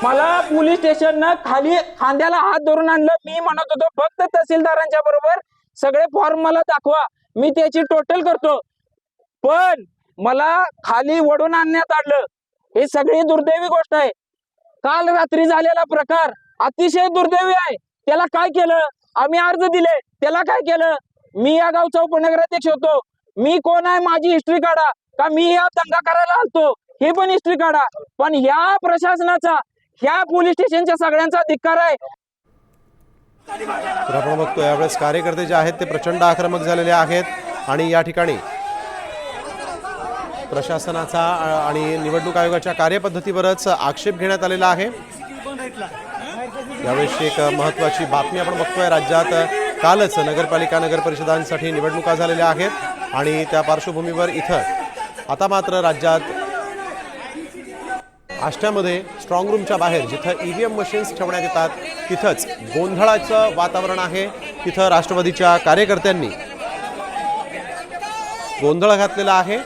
मला पोलीस स्टेशननं खाली खांद्याला हात धरून आणलं. मी म्हणत होतो फक्त तहसीलदारांच्या बरोबर सगळे फॉर्म मला दाखवा, मी त्याची टोटल करतो. पण मला खाली वडून आणण्यात आणलं. ही सगळी दुर्दैवी गोष्ट आहे. काल रात्री झालेला प्रकार अतिशय दुर्दैवी आहे. त्याला काय केलं? आम्ही अर्ज दिले, त्याला काय केलं? मी या गावचा उपनगराध्यक्ष होतो. मी कोण आहे माझी हिस्ट्री काढा, का मी या दंगा करायला आलतो हे पण हिस्ट्री काढा. पण ह्या प्रशासनाचा, ह्या पोलीस स्टेशनच्या सगळ्यांचा धिक्कार आहे. तर आपण बघतो यावेळेस कार्यकर्ते जे आहेत ते प्रचंड आक्रमक झालेले आहेत आणि या ठिकाणी प्रशासनाचा आणि निवडणूक आयोगाच्या कार्यपद्धतीवरच आक्षेप घेण्यात आलेला आहे. यावेळेस एक महत्त्वाची बातमी आपण बघतोय. राज्यात कालच नगरपालिका नगर परिषदांसाठी निवडणुका झालेल्या आहेत आणि त्या पार्श्वभूमीवर इथं आता मात्र राज्यात आष्ट्यामध्ये स्ट्रॉंग रूमच्या बाहेर जिथं EVM मशीन्स ठेवण्यात येतात तिथंच गोंधळाचं वातावरण आहे. तिथं राष्ट्रवादीच्या कार्यकर्त्यांनी गोंधळ घातलेला आहे